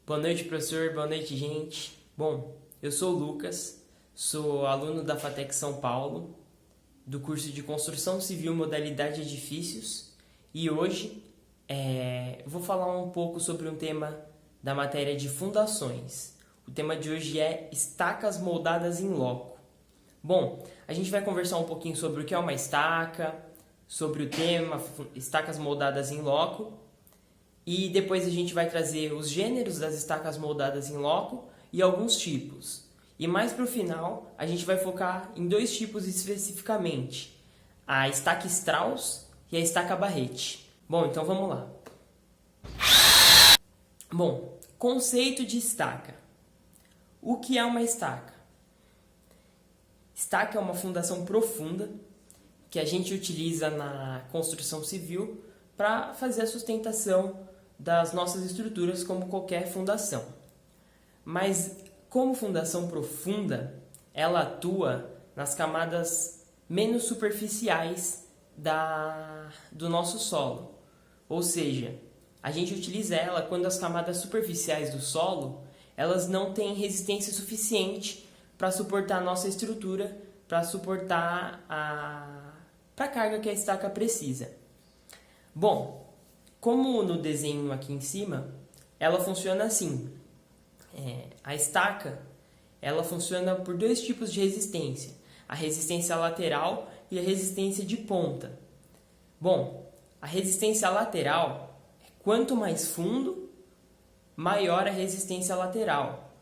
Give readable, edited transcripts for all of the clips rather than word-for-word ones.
Boa noite, professor. Boa noite, gente. Bom, eu sou o Lucas, sou aluno da FATEC São Paulo, do curso de Construção Civil Modalidade Edifícios, e hoje vou falar um pouco sobre um tema da matéria de fundações. O tema de hoje é estacas moldadas em loco. Bom, a gente vai conversar um pouquinho sobre o que é uma estaca, sobre o tema estacas moldadas em loco, e depois a gente vai trazer os gêneros das estacas moldadas em loco e alguns tipos. E mais para o final, a gente vai focar em dois tipos especificamente, a estaca Strauss e a estaca Barrete. Bom, então vamos lá. Bom, conceito de estaca. O que é uma estaca? Estaca é uma fundação profunda que a gente utiliza na construção civil para fazer a sustentação das nossas estruturas como qualquer fundação. Mas como fundação profunda, ela atua nas camadas menos superficiais do nosso solo. Ou seja, a gente utiliza ela quando as camadas superficiais do solo elas não têm resistência suficiente para suportar a nossa estrutura, para suportar a carga que a estaca precisa. Bom, como no desenho aqui em cima, ela funciona assim. A estaca ela funciona por dois tipos de resistência, a resistência lateral e a resistência de ponta. Bom, a resistência lateral, quanto mais fundo, maior a resistência lateral,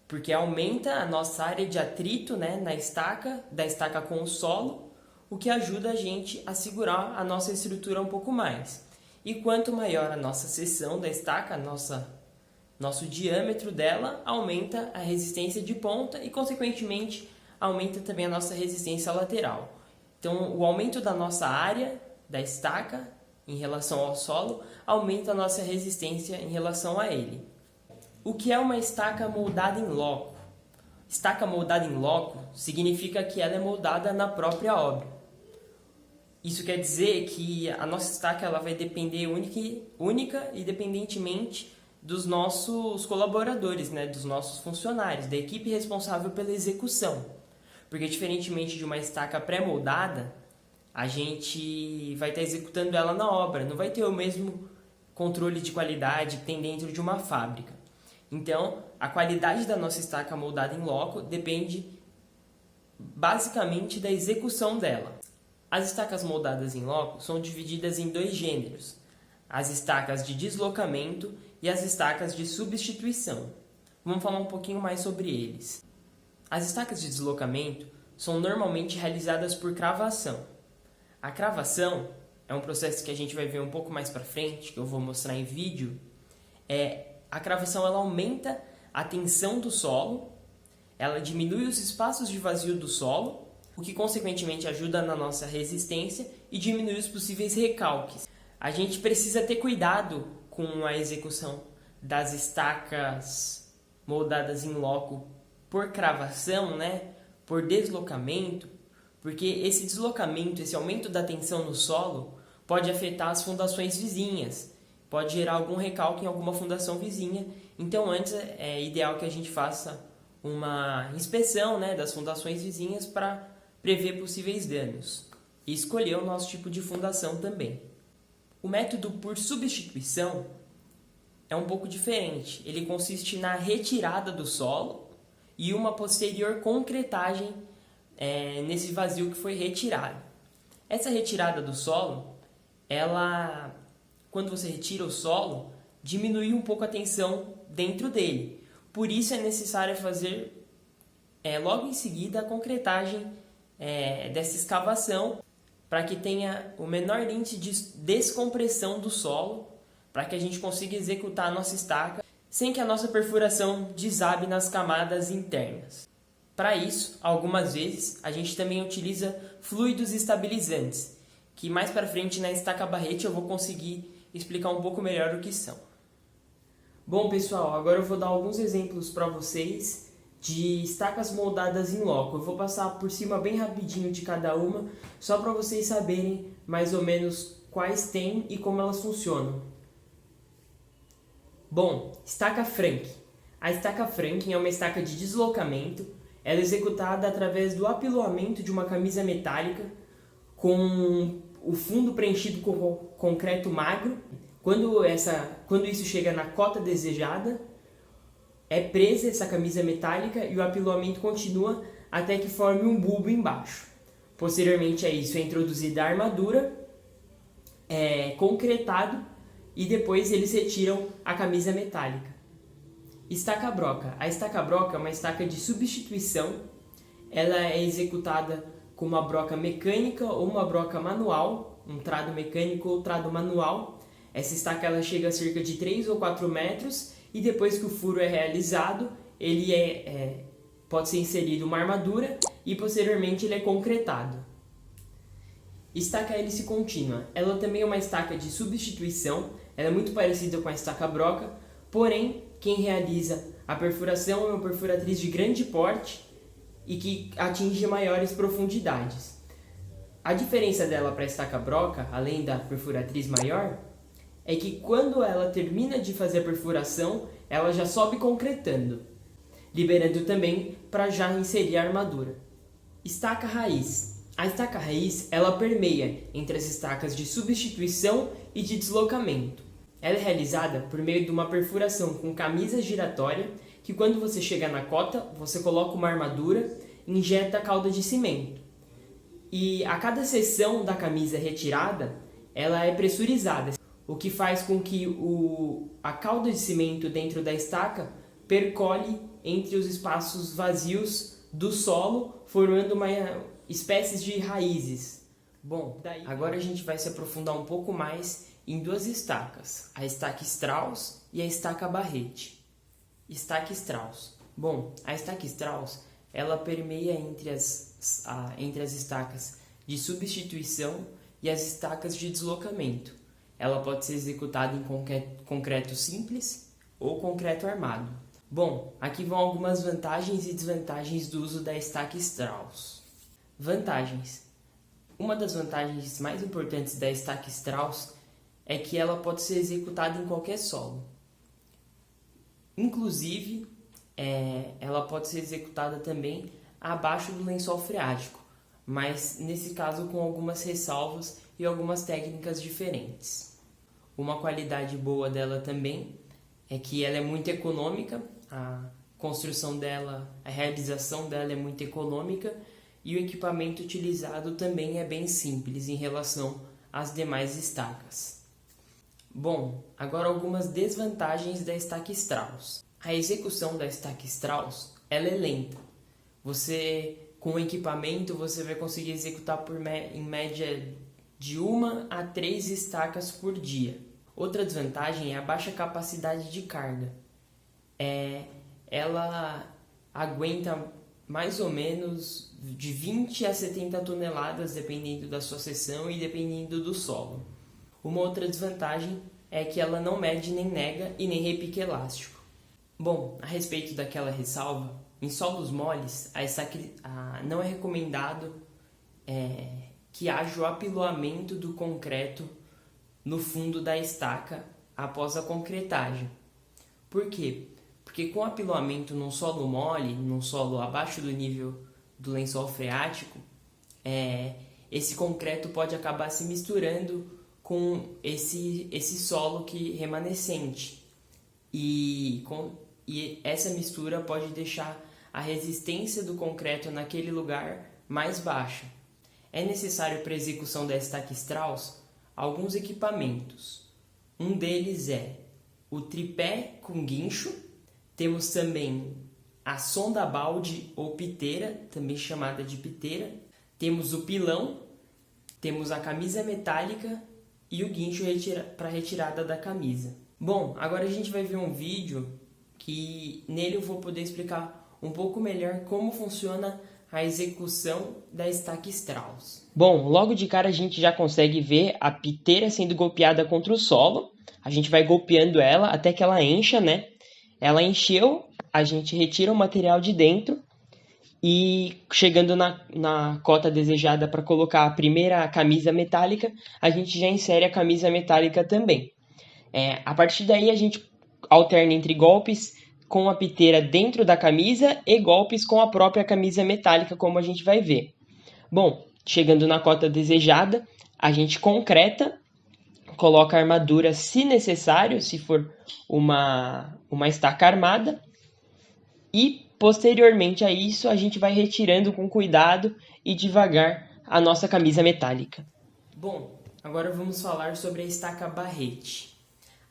porque aumenta a nossa área de atrito, na estaca, da estaca com o solo, o que ajuda a gente a segurar a nossa estrutura um pouco mais. E quanto maior a nossa seção da estaca, nosso diâmetro dela, aumenta a resistência de ponta e, consequentemente, aumenta também a nossa resistência lateral. Então, o aumento da nossa área da estaca em relação ao solo aumenta a nossa resistência em relação a ele. O que é uma estaca moldada em loco? Estaca moldada em loco significa que ela é moldada na própria obra. Isso quer dizer que a nossa estaca ela vai depender única e dependentemente dos nossos colaboradores, dos nossos funcionários, da equipe responsável pela execução. Porque diferentemente de uma estaca pré-moldada, a gente vai estar executando ela na obra, não vai ter o mesmo controle de qualidade que tem dentro de uma fábrica. Então, a qualidade da nossa estaca moldada em loco depende basicamente da execução dela. As estacas moldadas em loco são divididas em dois gêneros, as estacas de deslocamento e as estacas de substituição. Vamos falar um pouquinho mais sobre eles. As estacas de deslocamento são normalmente realizadas por cravação. A cravação é um processo que a gente vai ver um pouco mais para frente, que eu vou mostrar em vídeo. A cravação ela aumenta a tensão do solo, ela diminui os espaços de vazio do solo, o que consequentemente ajuda na nossa resistência e diminui os possíveis recalques. A gente precisa ter cuidado com a execução das estacas moldadas em loco por cravação, por deslocamento, porque esse deslocamento, esse aumento da tensão no solo pode afetar as fundações vizinhas, pode gerar algum recalque em alguma fundação vizinha. Então antes é ideal que a gente faça uma inspeção das fundações vizinhas para prever possíveis danos e escolher o nosso tipo de fundação também. O método por substituição é um pouco diferente. Ele consiste na retirada do solo e uma posterior concretagem nesse vazio que foi retirado. Essa retirada do solo, quando você retira o solo, diminui um pouco a tensão dentro dele. Por isso é necessário fazer logo em seguida a concretagem dessa escavação para que tenha o menor índice de descompressão do solo, para que a gente consiga executar a nossa estaca sem que a nossa perfuração desabe nas camadas internas. Para isso, algumas vezes, a gente também utiliza fluidos estabilizantes, que mais para frente na estaca Barrete eu vou conseguir explicar um pouco melhor o que são. Bom pessoal, agora eu vou dar alguns exemplos para vocês de estacas moldadas em loco. Eu vou passar por cima bem rapidinho de cada uma, só para vocês saberem mais ou menos quais tem e como elas funcionam. Bom, estaca Frank. A estaca Franklin é uma estaca de deslocamento. Ela é executada através do apiloamento de uma camisa metálica com o fundo preenchido com concreto magro. Quando isso chega na cota desejada, é presa essa camisa metálica e o apiloamento continua até que forme um bulbo embaixo. Posteriormente a isso é introduzida a armadura, concretado, e depois eles retiram a camisa metálica. Estaca-broca. A estaca-broca é uma estaca de substituição. Ela é executada com uma broca mecânica ou uma broca manual, um trado mecânico ou trado manual. Essa estaca ela chega a cerca de 3 ou 4 metros e depois que o furo é realizado, ele pode ser inserido uma armadura e posteriormente ele é concretado. Estaca hélice contínua. Ela também é uma estaca de substituição. Ela é muito parecida com a estaca-broca, porém quem realiza a perfuração é uma perfuratriz de grande porte e que atinge maiores profundidades. A diferença dela para a estaca-broca, além da perfuratriz maior, é que quando ela termina de fazer a perfuração, ela já sobe concretando, liberando também para já inserir a armadura. Estaca raiz. A estaca raiz ela permeia entre as estacas de substituição e de deslocamento. Ela é realizada por meio de uma perfuração com camisa giratória, que quando você chega na cota, você coloca uma armadura e injeta a cauda de cimento. E a cada seção da camisa retirada, ela é pressurizada, o que faz com que a cauda de cimento dentro da estaca percole entre os espaços vazios do solo, formando uma espécie de raízes. Bom, agora a gente vai se aprofundar um pouco mais em duas estacas, a estaca Strauss e a estaca Barrete. Estaca Strauss. Bom, a estaca Strauss ela permeia entre as estacas de substituição e as estacas de deslocamento. Ela pode ser executada em concreto simples ou concreto armado. Bom, aqui vão algumas vantagens e desvantagens do uso da estaca Strauss. Vantagens. Uma das vantagens mais importantes da estaca Strauss é que ela pode ser executada em qualquer solo. Inclusive, ela pode ser executada também abaixo do lençol freático, mas nesse caso com algumas ressalvas e algumas técnicas diferentes. Uma qualidade boa dela também é que ela é muito econômica, a construção dela, a realização dela é muito econômica e o equipamento utilizado também é bem simples em relação às demais estacas. Bom, agora algumas desvantagens da estaca Strauss. A execução da estaca Strauss ela é lenta. Com o equipamento, você vai conseguir executar em média de 1 a 3 estacas por dia. Outra desvantagem é a baixa capacidade de carga. Ela aguenta mais ou menos de 20 a 70 toneladas, dependendo da sua seção e dependendo do solo. Uma outra desvantagem é que ela não mede nem nega e nem repique elástico. Bom, a respeito daquela ressalva, em solos moles, não é recomendado que haja o apiloamento do concreto no fundo da estaca após a concretagem. Por quê? Porque com o apiloamento num solo mole, num solo abaixo do nível do lençol freático, esse concreto pode acabar se misturando com esse solo remanescente. E essa mistura pode deixar a resistência do concreto naquele lugar mais baixa. É necessário para a execução da estaca Strauss alguns equipamentos. Um deles é o tripé com guincho. Temos também a sonda balde ou piteira, também chamada de piteira. Temos o pilão, temos a camisa metálica e o guincho para retirada da camisa. Bom, agora a gente vai ver um vídeo que nele eu vou poder explicar um pouco melhor como funciona a execução da estaca Strauss. Bom, logo de cara a gente já consegue ver a piteira sendo golpeada contra o solo. A gente vai golpeando ela até que ela encha, né? Ela encheu, a gente retira o material de dentro e chegando na cota desejada para colocar a primeira camisa metálica, a gente já insere a camisa metálica também. A partir daí, alterna entre golpes com a piteira dentro da camisa e golpes com a própria camisa metálica, como a gente vai ver. Bom, chegando na cota desejada, a gente concreta, coloca a armadura se necessário, se for uma estaca armada, e posteriormente a isso a gente vai retirando com cuidado e devagar a nossa camisa metálica. Bom, agora vamos falar sobre a estaca barrete.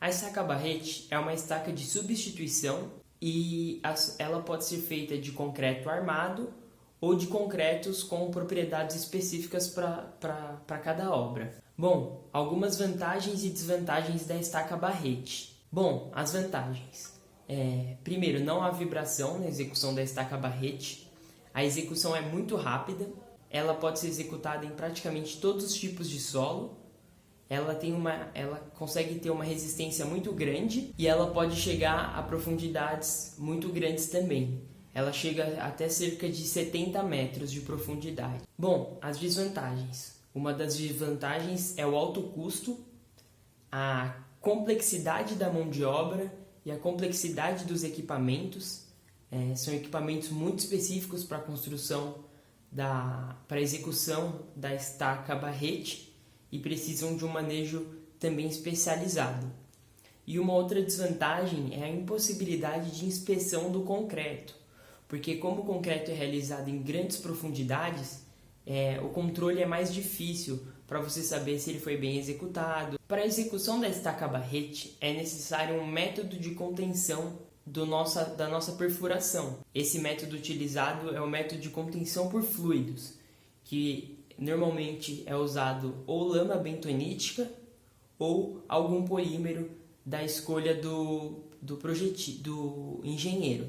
A estaca barrete é uma estaca de substituição e ela pode ser feita de concreto armado ou de concretos com propriedades específicas para cada obra. Bom, algumas vantagens e desvantagens da estaca barrete. Bom, as vantagens. Primeiro, não há vibração na execução da estaca barrete. A execução é muito rápida. Ela pode ser executada em praticamente todos os tipos de solo. Ela consegue ter uma resistência muito grande e ela pode chegar a profundidades muito grandes também. Ela chega até cerca de 70 metros de profundidade. Bom, as desvantagens. Uma das desvantagens é o alto custo, a complexidade da mão de obra e a complexidade dos equipamentos. São equipamentos muito específicos para a construção, para a execução da estaca barrete e precisam de um manejo também especializado. E uma outra desvantagem é a impossibilidade de inspeção do concreto, porque como o concreto é realizado em grandes profundidades, o controle é mais difícil para você saber se ele foi bem executado. Para a execução da estaca barrete é necessário um método de contenção da nossa perfuração. Esse método utilizado é o método de contenção por fluidos, que normalmente é usado ou lama bentonítica ou algum polímero da escolha do engenheiro.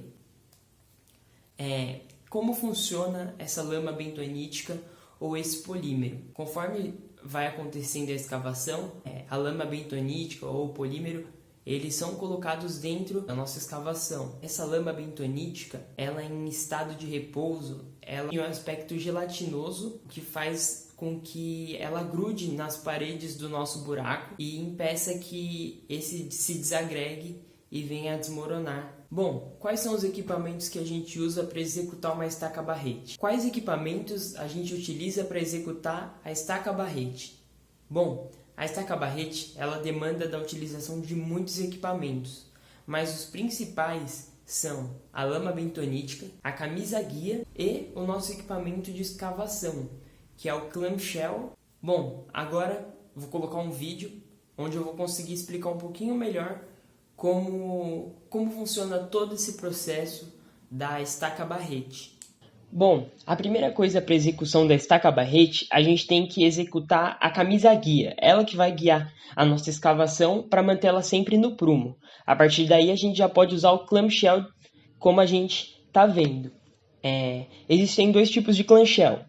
Como funciona essa lama bentonítica ou esse polímero? Conforme vai acontecendo a escavação, a lama bentonítica ou o polímero, eles são colocados dentro da nossa escavação. Essa lama bentonítica, ela em estado de repouso, ela tem um aspecto gelatinoso que faz com que ela grude nas paredes do nosso buraco e impeça que esse se desagregue e venha a desmoronar. Bom, quais são os equipamentos que a gente usa para executar uma estaca barrete? Quais equipamentos a gente utiliza para executar a estaca barrete? Bom, a estaca barrete, ela demanda da utilização de muitos equipamentos, mas os principais são a lama bentonítica, a camisa guia e o nosso equipamento de escavação, que é o clamshell. Bom, agora vou colocar um vídeo onde eu vou conseguir explicar um pouquinho melhor como funciona todo esse processo da estaca barrete. Bom, a primeira coisa para a execução da estaca barrete, a gente tem que executar a camisa guia. Ela que vai guiar a nossa escavação para mantê-la sempre no prumo. A partir daí a gente já pode usar o clamshell como a gente está vendo. Existem dois tipos de clamshell.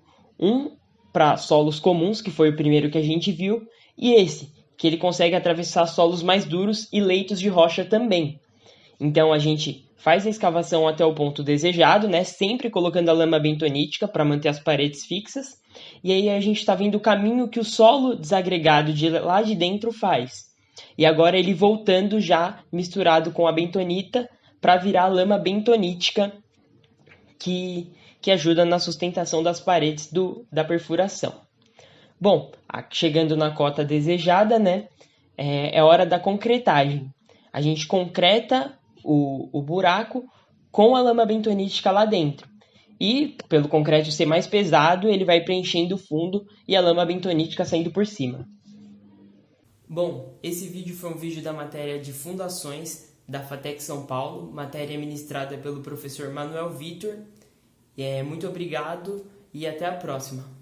Um para solos comuns, que foi o primeiro que a gente viu, e esse, que ele consegue atravessar solos mais duros e leitos de rocha também. Então a gente faz a escavação até o ponto desejado, né? Sempre colocando a lama bentonítica para manter as paredes fixas. E aí a gente está vendo o caminho que o solo desagregado de lá de dentro faz. E agora ele voltando já misturado com a bentonita para virar a lama bentonítica que ajuda na sustentação das paredes da perfuração. Bom, chegando na cota desejada, né? É hora da concretagem. A gente concreta o buraco com a lama bentonítica lá dentro. E, pelo concreto ser mais pesado, ele vai preenchendo o fundo e a lama bentonítica saindo por cima. Bom, esse vídeo foi um vídeo da matéria de Fundações da FATEC São Paulo, matéria ministrada pelo professor Manuel Vitor. Muito obrigado e até a próxima.